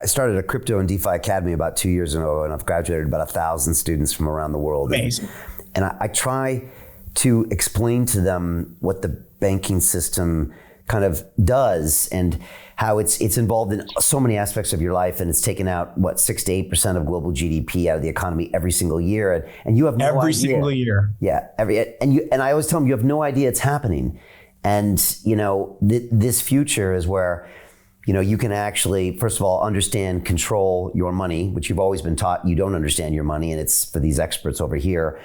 started a crypto and DeFi academy about 2 years ago, and I've graduated about 1,000 students from around the world. Amazing. And I try to explain to them what the banking system kind of does and how it's involved in so many aspects of your life, and it's taken out 6 to 8% of global GDP out of the economy every single year, and you have no idea. Every single year. Yeah, and I always tell them you have no idea it's happening, and this future is where you can actually, first of all, understand, control your money, which you've always been taught you don't understand your money, and it's for these experts over here,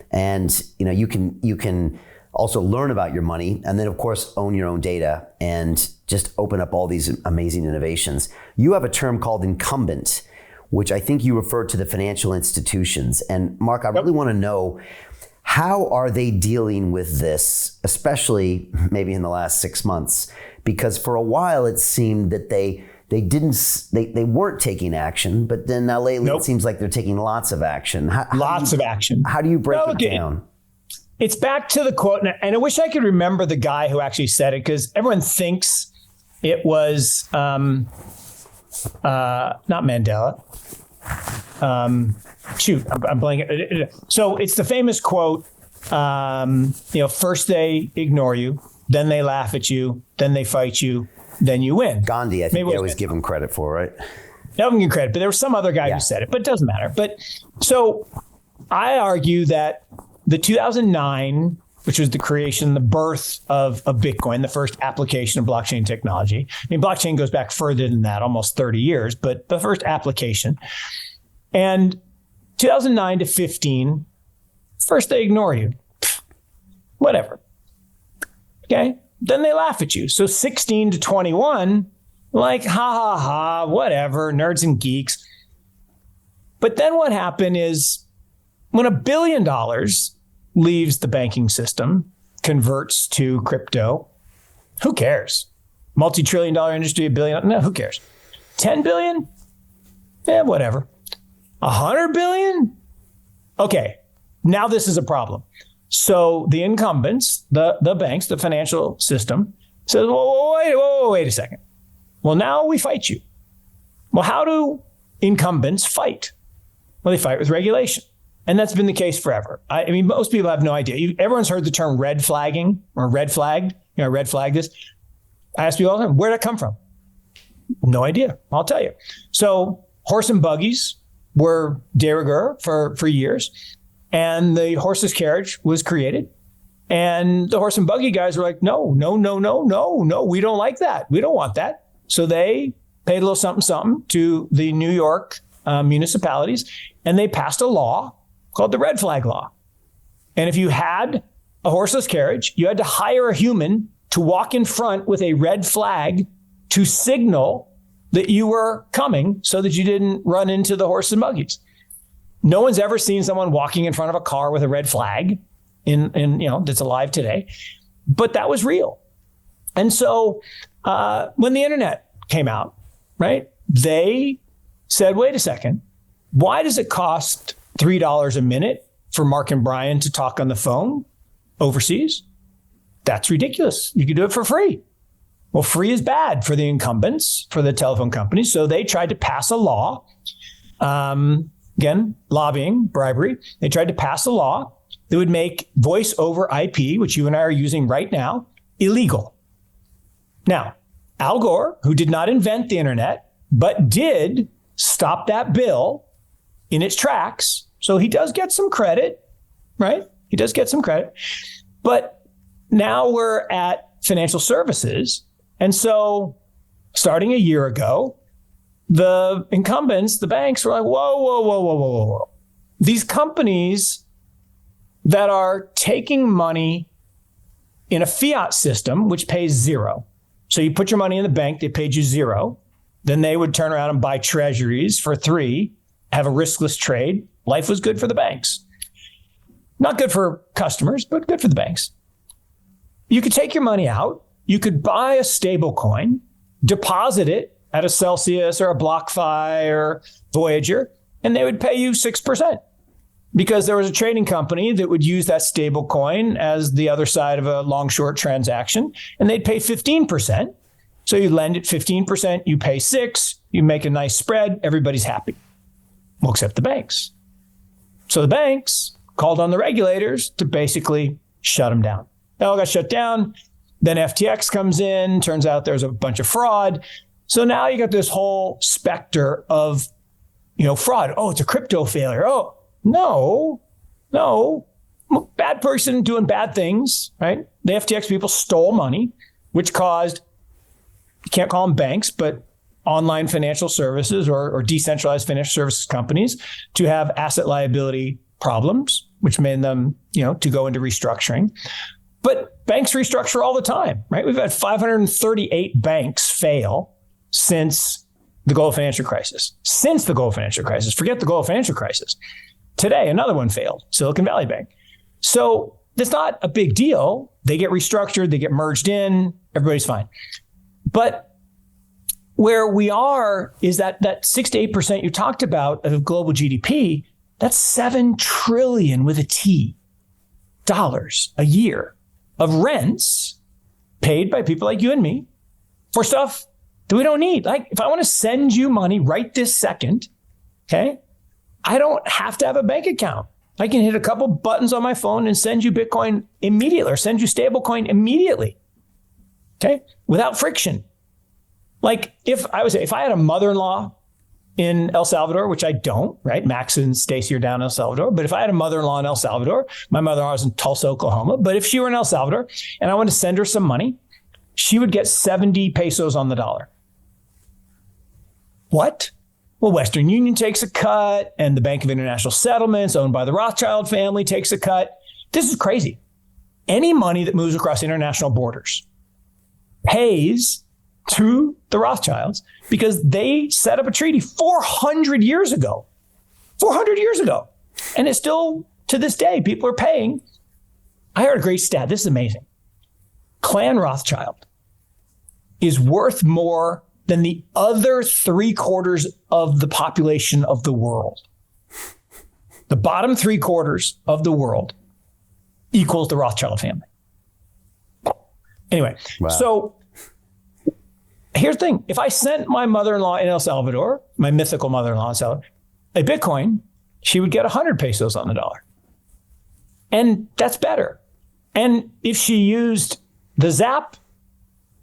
and you can also learn about your money, and then of course own your own data and just open up all these amazing innovations. You have a term called incumbent, which I think you refer to the financial institutions. And Mark, I really want to know, how are they dealing with this, especially maybe in the last 6 months? Because for a while it seemed that they weren't taking action, but then now lately it seems like they're taking lots of action. Lots of action. How do you break it down? It's back to the quote, and I wish I could remember the guy who actually said it, because everyone thinks it was not Mandela. I'm blanking. So it's the famous quote, first they ignore you, then they laugh at you, then they fight you, then you win. Gandhi, I think they always give him credit for, right? No one can credit, but there was some other guy who said it, but it doesn't matter. But so I argue that the 2009, which was the creation, the birth of Bitcoin, the first application of blockchain technology. I mean, blockchain goes back further than that, almost 30 years, but the first application. And 2009 to 15, first they ignore you. Whatever. Okay? Then they laugh at you. So 16 to 21, like, ha, ha, ha, whatever, nerds and geeks. But then what happened is when $1 billion leaves the banking system, converts to crypto, who cares? Multi-trillion-dollar industry, $1 billion, no, who cares? 10 billion? Yeah, whatever. 100 billion? Okay, now this is a problem. So the incumbents, the banks, the financial system says, wait a second. Well, now we fight you. Well, how do incumbents fight? Well, they fight with regulation. And that's been the case forever. I mean, most people have no idea. Everyone's heard the term red flagging or red flagged. Red flag this. I ask people all the time, where did that come from? No idea. I'll tell you. So horse and buggies were de rigueur for years. And the horseless carriage was created. And the horse and buggy guys were like, no, we don't like that. We don't want that. So they paid a little something to the New York municipalities, and they passed a law called the red flag law. And if you had a horseless carriage, you had to hire a human to walk in front with a red flag to signal that you were coming so that you didn't run into the horses and buggies. No one's ever seen someone walking in front of a car with a red flag in that's alive today, but that was real. And so when the internet came out, right, they said, wait a second, why does it cost $3 a minute for Mark and Brian to talk on the phone overseas? That's ridiculous. You could do it for free. Well, free is bad for the incumbents, for the telephone companies. So they tried to pass a law. Again, lobbying, bribery. They tried to pass a law that would make voice over IP, which you and I are using right now, illegal. Now, Al Gore, who did not invent the internet, but did stop that bill in its tracks. So he does get some credit, right? He does get some credit. But now we're at financial services. And so starting a year ago, the incumbents, the banks were like, whoa. These companies that are taking money in a fiat system, which pays zero. So you put your money in the bank, they paid you zero. Then they would turn around and buy treasuries for 3, have a riskless trade. Life was good for the banks. Not good for customers, but good for the banks. You could take your money out. You could buy a stable coin, deposit it at a Celsius or a BlockFi or Voyager, and they would pay you 6% because there was a trading company that would use that stable coin as the other side of a long-short transaction, and they'd pay 15%. So you lend at 15%, you pay 6%, you make a nice spread, everybody's happy. Well, except the banks. So the banks called on the regulators to basically shut them down. They all got shut down. Then FTX comes in. Turns out there's a bunch of fraud. So now you got this whole specter of, fraud. Oh, it's a crypto failure. Oh, no. Bad person doing bad things, right? The FTX people stole money, which caused, you can't call them banks, but online financial services or decentralized financial services companies to have asset liability problems, which made them, to go into restructuring. But banks restructure all the time, right? We've had 538 banks fail since the global financial crisis. Forget the global financial crisis. Today, another one failed, Silicon Valley Bank. So it's not a big deal. They get restructured, they get merged in, everybody's fine. But where we are is that 6 to 8% you talked about of global GDP, that's $7 trillion with a T dollars a year of rents paid by people like you and me for stuff that we don't need. Like if I want to send you money right this second, okay, I don't have to have a bank account. I can hit a couple buttons on my phone and send you Bitcoin immediately or send you stablecoin immediately, okay, without friction. Like if I had a mother-in-law in El Salvador, which I don't, right? Max and Stacy are down in El Salvador. But if I had a mother-in-law in El Salvador, my mother-in-law was in Tulsa, Oklahoma. But if she were in El Salvador and I wanted to send her some money, she would get 70 pesos on the dollar. What? Well, Western Union takes a cut and the Bank of International Settlements owned by the Rothschild family takes a cut. This is crazy. Any money that moves across international borders pays to the Rothschilds because they set up a treaty 400 years ago. And it's still, to this day, people are paying. I heard a great stat. This is amazing. Clan Rothschild is worth more than the other 3/4 of the population of the world. The bottom 3/4 of the world equals the Rothschild family. Anyway, wow. So here's the thing. If I sent my mother-in-law in El Salvador, my mythical mother-in-law in El Salvador, a Bitcoin, she would get 100 pesos on the dollar. And that's better. And if she used the Zap,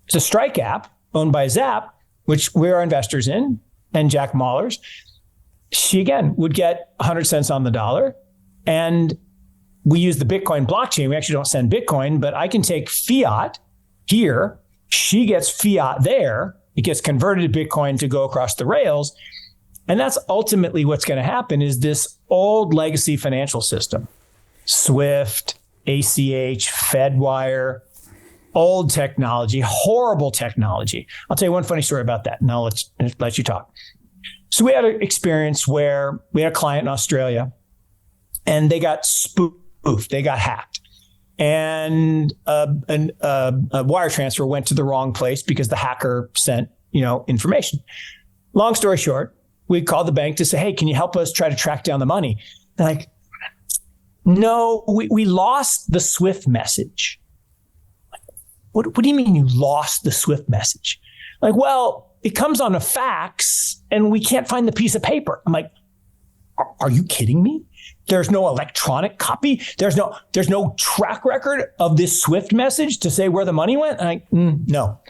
it's a Strike app owned by Zap, which we are investors in, and Jack Mallers, she again would get 100 cents on the dollar. And we use the Bitcoin blockchain. We actually don't send Bitcoin, but I can take fiat here. She gets fiat there. It gets converted to Bitcoin to go across the rails. And that's ultimately what's going to happen is this old legacy financial system, SWIFT, ACH, FedWire, old technology, horrible technology. I'll tell you one funny story about that, and I'll let you talk. So we had an experience where we had a client in Australia, and they got spoofed. They got hacked. And a wire transfer went to the wrong place because the hacker sent, information. Long story short, we called the bank to say, hey, can you help us try to track down the money? They're like, no, we lost the SWIFT message. What do you mean you lost the SWIFT message? Like, well, it comes on a fax and we can't find the piece of paper. I'm like, are you kidding me? There's no electronic copy. There's no track record of this SWIFT message to say where the money went. And no,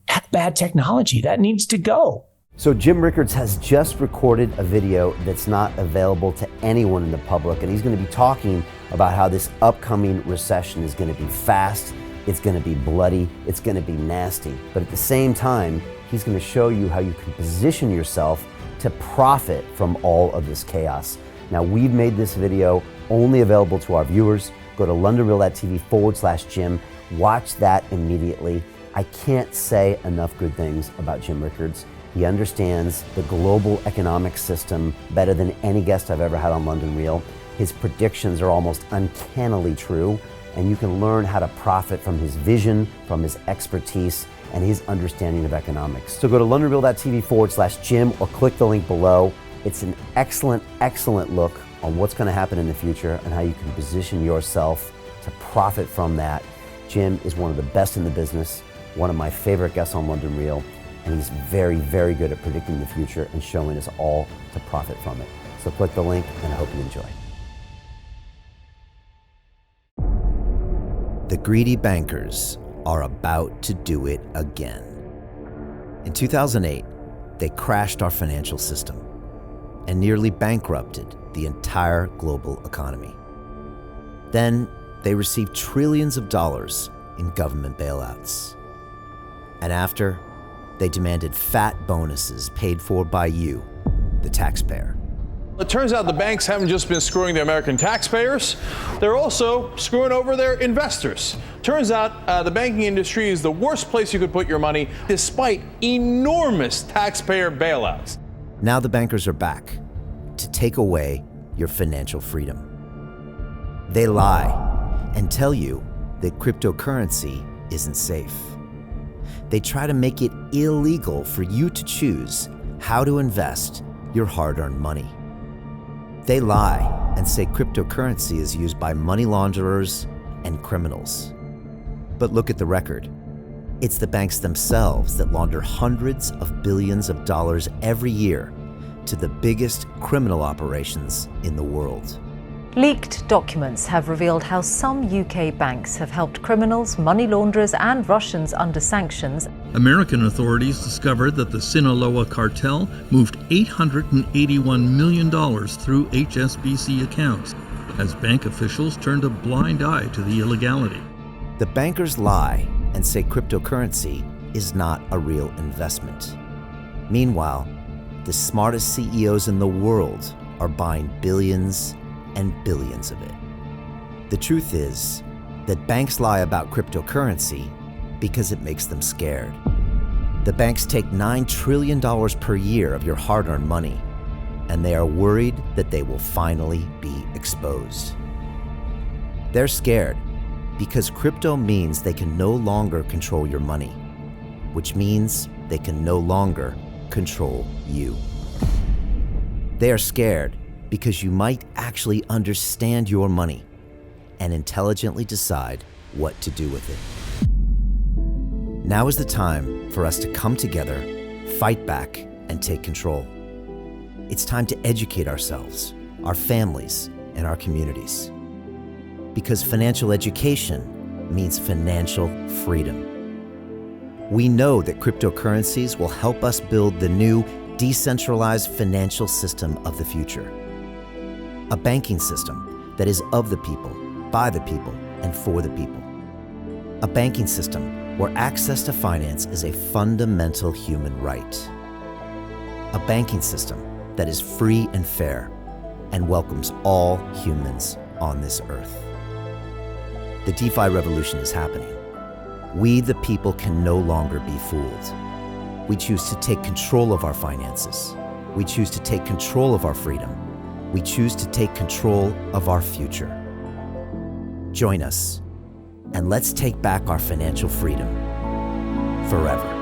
that's bad technology. That needs to go. So Jim Rickards has just recorded a video that's not available to anyone in the public. And he's going to be talking about how this upcoming recession is going to be fast. It's going to be bloody. It's going to be nasty. But at the same time, he's going to show you how you can position yourself to profit from all of this chaos. Now, we've made this video only available to our viewers. Go to londonreal.tv/Jim. Watch that immediately. I can't say enough good things about Jim Rickards. He understands the global economic system better than any guest I've ever had on London Real. His predictions are almost uncannily true, and you can learn how to profit from his vision, from his expertise, and his understanding of economics. So go to londonreal.tv/Jim or click the link below. It's an excellent, excellent look on what's going to happen in the future and how you can position yourself to profit from that. Jim is one of the best in the business. one of my favorite guests on London Real, and he's very, very good at predicting the future and showing us all to profit from it. So click the link, and I hope you enjoy. The greedy bankers are about to do it again. In 2008, they crashed our financial system and nearly bankrupted the entire global economy. Then they received trillions of dollars in government bailouts. And after, they demanded fat bonuses paid for by you, the taxpayer. It turns out the banks haven't just been screwing the American taxpayers, they're also screwing over their investors. Turns out the banking industry is the worst place you could put your money, despite enormous taxpayer bailouts. Now the bankers are back to take away your financial freedom. They lie and tell you that cryptocurrency isn't safe. They try to make it illegal for you to choose how to invest your hard-earned money. They lie and say cryptocurrency is used by money launderers and criminals. But look at the record. It's the banks themselves that launder hundreds of billions of dollars every year to the biggest criminal operations in the world. Leaked documents have revealed how some UK banks have helped criminals, money launderers and Russians under sanctions. American authorities discovered that the Sinaloa cartel moved $881 million through HSBC accounts as bank officials turned a blind eye to the illegality. The bankers lie and say cryptocurrency is not a real investment. Meanwhile, the smartest CEOs in the world are buying billions and billions of it. The truth is that banks lie about cryptocurrency because it makes them scared. The banks take $9 trillion per year of your hard-earned money, and they are worried that they will finally be exposed. They're scared because crypto means they can no longer control your money, which means they can no longer control you. They are scared because you might actually understand your money and intelligently decide what to do with it. Now is the time for us to come together, fight back, and take control. It's time to educate ourselves, our families, and our communities. Because financial education means financial freedom. We know that cryptocurrencies will help us build the new decentralized financial system of the future. A banking system that is of the people, by the people, and for the people. A banking system where access to finance is a fundamental human right. A banking system that is free and fair and welcomes all humans on this earth. The DeFi revolution is happening. We, the people, can no longer be fooled. We choose to take control of our finances. We choose to take control of our freedom. We choose to take control of our future. Join us, and let's take back our financial freedom forever.